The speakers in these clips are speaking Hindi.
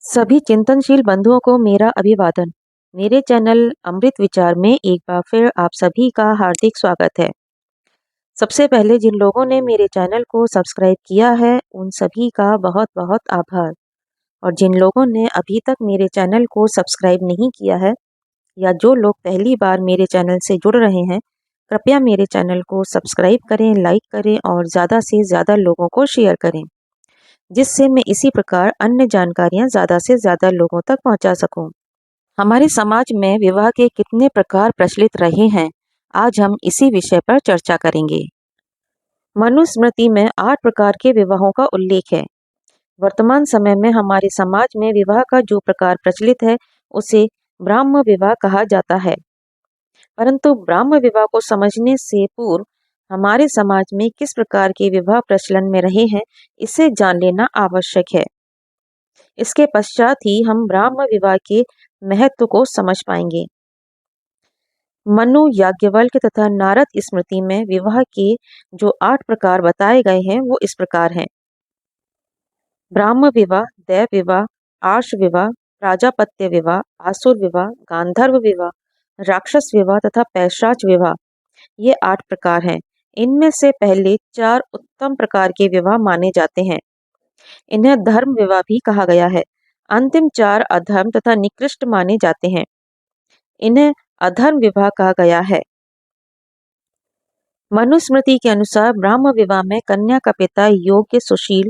सभी चिंतनशील बंधुओं को मेरा अभिवादन। मेरे चैनल अमृत विचार में एक बार फिर आप सभी का हार्दिक स्वागत है। सबसे पहले जिन लोगों ने मेरे चैनल को सब्सक्राइब किया है उन सभी का बहुत बहुत आभार। और जिन लोगों ने अभी तक मेरे चैनल को सब्सक्राइब नहीं किया है या जो लोग पहली बार मेरे चैनल से जुड़ रहे हैं, कृपया मेरे चैनल को सब्सक्राइब करें, लाइक करें और ज़्यादा से ज़्यादा लोगों को शेयर करें, जिससे मैं इसी प्रकार अन्य जानकारियाँ ज़्यादा से ज़्यादा लोगों तक पहुँचा सकूँ। हमारे समाज में विवाह के कितने प्रकार प्रचलित रहे हैं, आज हम इसी विषय पर चर्चा करेंगे। मनुस्मृति में 8 प्रकार के विवाहों का उल्लेख है। वर्तमान समय में हमारे समाज में विवाह का जो प्रकार प्रचलित है उसे ब्राह्म विवाह कहा जाता है। परंतु ब्राह्म विवाह को समझने से पूर्व हमारे समाज में किस प्रकार के विवाह प्रचलन में रहे हैं, इसे जान लेना आवश्यक है। इसके पश्चात ही हम ब्राह्म विवाह के महत्व को समझ पाएंगे। मनु, याज्ञवल्क्य तथा नारद स्मृति में विवाह के जो 8 प्रकार बताए गए हैं वो इस प्रकार हैं। ब्राह्म विवाह, दैव विवाह, आर्ष विवाह, प्राजापत्य विवाह, आसुर विवाह, गांधर्व विवाह, राक्षस विवाह तथा पैशाच विवाह। ये 8 प्रकार हैं। इनमें से पहले 4 उत्तम प्रकार के विवाह माने जाते हैं। इन्हें धर्म विवाह भी कहा गया है। अंतिम 4 अधर्म तथा निकृष्ट माने जाते हैं। इन्हें अधर्म विवाह कहा गया है। मनुस्मृति के अनुसार ब्राह्म विवाह में कन्या का पिता योग्य, सुशील,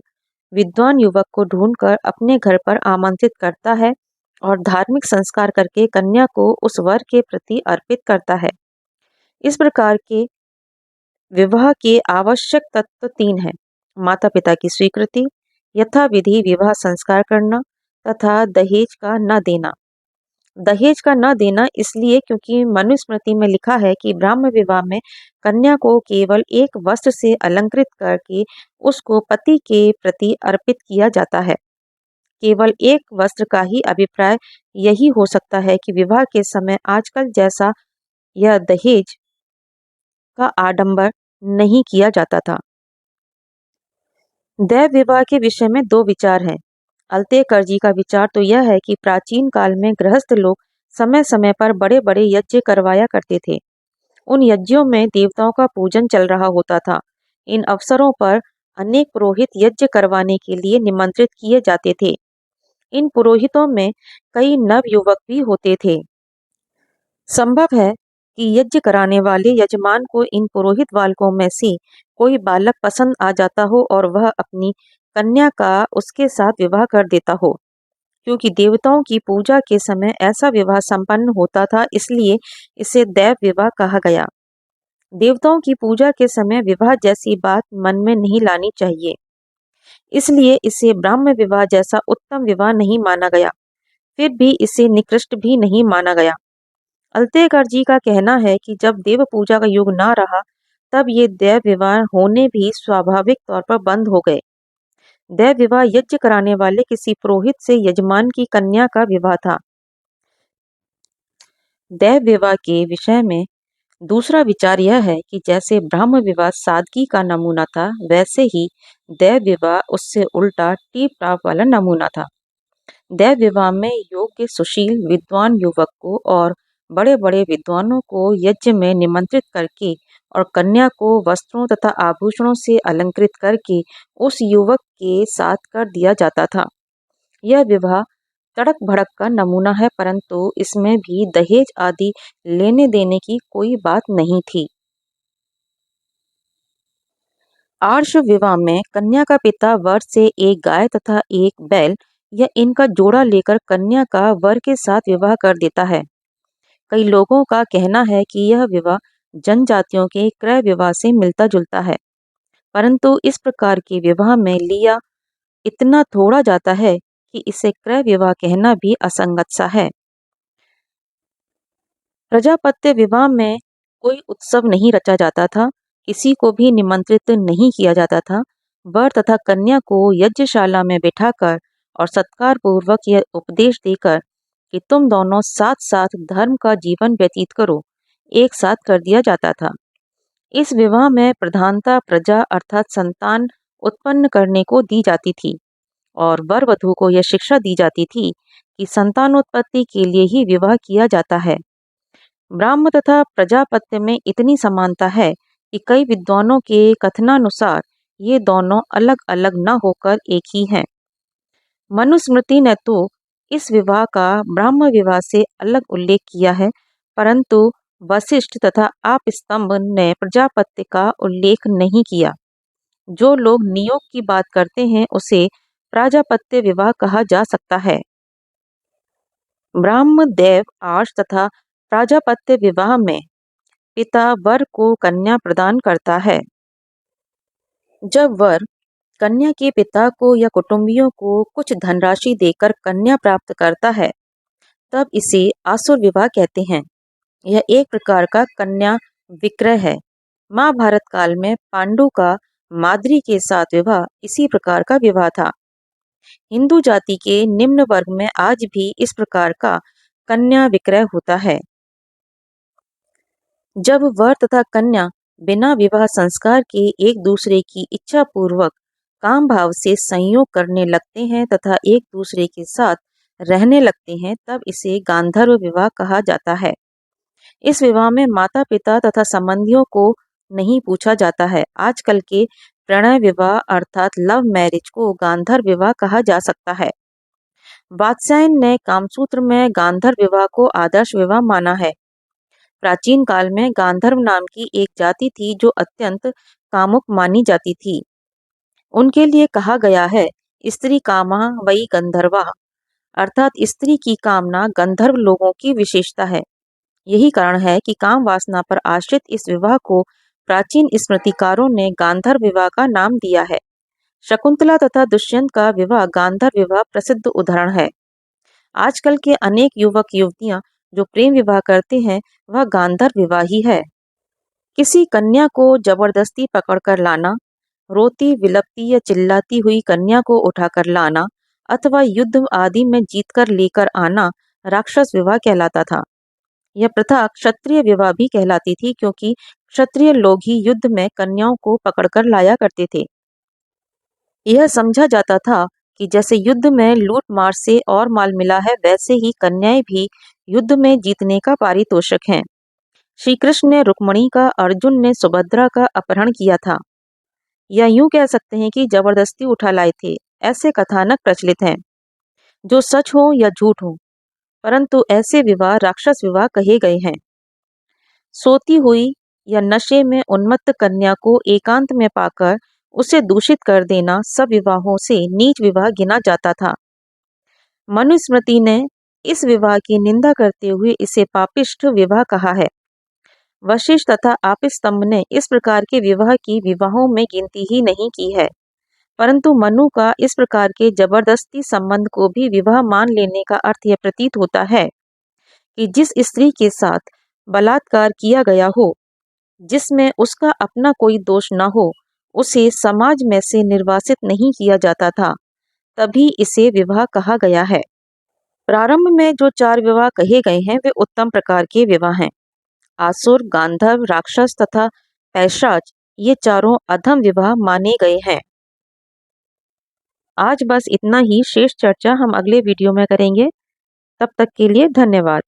विद्वान युवक को ढूंढकर अपने घर पर आमंत्रित करता है और धार्मिक संस्कार करके कन्या को उस वर के प्रति अर्पित करता है। इस प्रकार के विवाह के आवश्यक तत्व 3 हैं: माता पिता की स्वीकृति, यथाविधि विवाह संस्कार करना तथा दहेज का न देना। दहेज का न देना इसलिए क्योंकि मनुस्मृति में लिखा है कि ब्राह्म विवाह में कन्या को केवल एक वस्त्र से अलंकृत करके उसको पति के प्रति अर्पित किया जाता है। केवल एक वस्त्र का ही अभिप्राय यही हो सकता है कि विवाह के समय आजकल जैसा यह दहेज का आडंबर नहीं किया जाता था। दैव विवाह के विषय में 2 विचार हैं। अल्तेकर जी का विचार तो यह है कि प्राचीन काल में गृहस्थ लोग समय समय पर बड़े बड़े यज्ञ करवाया करते थे। उन यज्ञों में देवताओं का पूजन चल रहा होता था। इन अवसरों पर अनेक पुरोहित यज्ञ करवाने के लिए निमंत्रित किए जाते थे। इन पुरोहितों में कई नवयुवक भी होते थे। संभव है कि यज्ञ कराने वाले यजमान को इन पुरोहित बालकों में से कोई बालक पसंद आ जाता हो और वह अपनी कन्या का उसके साथ विवाह कर देता हो। क्योंकि देवताओं की पूजा के समय ऐसा विवाह संपन्न होता था, इसलिए इसे दैव विवाह कहा गया। देवताओं की पूजा के समय विवाह जैसी बात मन में नहीं लानी चाहिए, इसलिए इसे ब्राह्म विवाह जैसा उत्तम विवाह नहीं माना गया। फिर भी इसे निकृष्ट भी नहीं माना गया। अल्तेकर जी का कहना है कि जब देव पूजा का युग ना रहा, तब ये दैव विवाह होने भी स्वाभाविक तौर पर बंद हो गए। दैव विवाह यज्ञ कराने वाले किसी पुरोहित से यजमान की कन्या का विवाह था। दैव विवाह के विषय में दूसरा विचार यह है कि जैसे ब्राह्म विवाह सादगी का नमूना था, वैसे ही दैव विवाह उससे उल्टा टीप टाप वाला नमूना था। दैव विवाह में योग्य, सुशील, विद्वान युवक को और बड़े बड़े विद्वानों को यज्ञ में निमंत्रित करके और कन्या को वस्त्रों तथा आभूषणों से अलंकृत करके उस युवक के साथ कर दिया जाता था। यह विवाह तड़क भड़क का नमूना है, परंतु इसमें भी दहेज आदि लेने देने की कोई बात नहीं थी। आर्ष विवाह में कन्या का पिता वर से एक गाय तथा एक बैल या इनका जोड़ा लेकर कन्या का वर के साथ विवाह कर देता है। कई लोगों का कहना है कि यह विवाह जनजातियों के क्रय विवाह से मिलता जुलता है, परंतु इस प्रकार के विवाह में लिया इतना थोड़ा जाता है कि इसे क्रय विवाह कहना भी असंगत सा है। प्रजापत्य विवाह में कोई उत्सव नहीं रचा जाता था, किसी को भी निमंत्रित नहीं किया जाता था। वर तथा कन्या को यज्ञशाला में बिठाकर और सत्कार पूर्वक यह उपदेश देकर कि तुम दोनों साथ साथ धर्म का जीवन व्यतीत करो, एक साथ कर दिया जाता था। इस विवाह में प्रधानता प्रजा अर्थात संतान उत्पन्न करने को दी जाती थी और वर वधू को यह शिक्षा दी जाती थी कि संतानोत्पत्ति के लिए ही विवाह किया जाता है। ब्राह्म तथा प्रजापत्य में इतनी समानता है कि कई विद्वानों के कथनानुसार ये दोनों अलग अलग न होकर एक ही हैं। मनुस्मृति ने तो इस विवाह का ब्राह्म विवाह से अलग उल्लेख किया है, परंतु वशिष्ठ तथा आपस्तंभ ने प्रजापत्य का उल्लेख नहीं किया। जो लोग नियोग की बात करते हैं उसे प्राजापत्य विवाह कहा जा सकता है। ब्राह्म देव आर्ष तथा प्राजापत्य विवाह में पिता वर को कन्या प्रदान करता है। जब वर कन्या के पिता को या कुटुंबियों को कुछ धनराशि देकर कन्या प्राप्त करता है, तब इसे आसुर विवाह कहते हैं। यह एक प्रकार का कन्या विक्रय है। महाभारत काल में पांडु का माद्री के साथ विवाह इसी प्रकार का विवाह था। हिंदू जाति के निम्न वर्ग में आज भी इस प्रकार का कन्या विक्रय होता है। जब वर तथा कन्या बिना विवाह संस्कार के एक दूसरे की इच्छा पूर्वक काम भाव से संयोग करने लगते हैं तथा एक दूसरे के साथ रहने लगते हैं, तब इसे गांधर्व विवाह कहा जाता है। इस विवाह में माता पिता तथा संबंधियों को नहीं पूछा जाता है। आजकल के प्रणय विवाह अर्थात लव मैरिज को गांधर्व विवाह कहा जा सकता है। वात्स्यायन ने कामसूत्र में गांधर्व विवाह को आदर्श विवाह माना है। प्राचीन काल में गांधर्व नाम की एक जाति थी जो अत्यंत कामुक मानी जाती थी। उनके लिए कहा गया है, स्त्री कामा वही गंधर्वा, अर्थात स्त्री की कामना गंधर्व लोगों की विशेषता है। यही कारण है कि काम वासना पर आश्रित इस विवाह को प्राचीन स्मृतिकारों ने गांधर्व विवाह का नाम दिया है। शकुंतला तथा दुष्यंत का विवाह गांधर्व विवाह प्रसिद्ध उदाहरण है। आजकल के अनेक युवक युवतियां जो प्रेम विवाह करते हैं वह गांधर्व विवाह ही है। किसी कन्या को जबरदस्ती पकड़कर लाना, रोती विलपती या चिल्लाती हुई कन्या को उठाकर लाना अथवा युद्ध आदि में जीतकर लेकर आना राक्षस विवाह कहलाता था। यह प्रथा क्षत्रिय विवाह भी कहलाती थी, क्योंकि क्षत्रिय लोग ही युद्ध में कन्याओं को पकड़कर लाया करते थे। यह समझा जाता था कि जैसे युद्ध में लूट मार से और माल मिला है, वैसे ही कन्याएं भी युद्ध में जीतने का पारितोषिक हैं। श्री कृष्ण ने रुक्मणी का, अर्जुन ने सुभद्रा का अपहरण किया था, या यूं कह सकते हैं कि जबरदस्ती उठा लाए थे। ऐसे कथानक प्रचलित हैं, जो सच हो या झूठ हो, परंतु ऐसे विवाह राक्षस विवाह कहे गए हैं। सोती हुई या नशे में उन्मत्त कन्या को एकांत में पाकर उसे दूषित कर देना सब विवाहों से नीच विवाह गिना जाता था। मनुस्मृति ने इस विवाह की निंदा करते हुए इसे पापिष्ठ विवाह कहा है। वशिष्ठ तथा आपस्तंभ ने इस प्रकार के विवाह की विवाहों में गिनती ही नहीं की है, परंतु मनु का इस प्रकार के जबरदस्ती संबंध को भी विवाह मान लेने का अर्थ यह प्रतीत होता है कि जिस स्त्री के साथ बलात्कार किया गया हो, जिसमें उसका अपना कोई दोष न हो, उसे समाज में से निर्वासित नहीं किया जाता था, तभी इसे विवाह कहा गया है। प्रारंभ में जो 4 विवाह कहे गए हैं वे उत्तम प्रकार के विवाह हैं। आसुर, गांधर्व, राक्षस तथा पैशाच ये चारों अधम विवाह माने गए हैं। आज बस इतना ही, शेष चर्चा हम अगले वीडियो में करेंगे। तब तक के लिए धन्यवाद।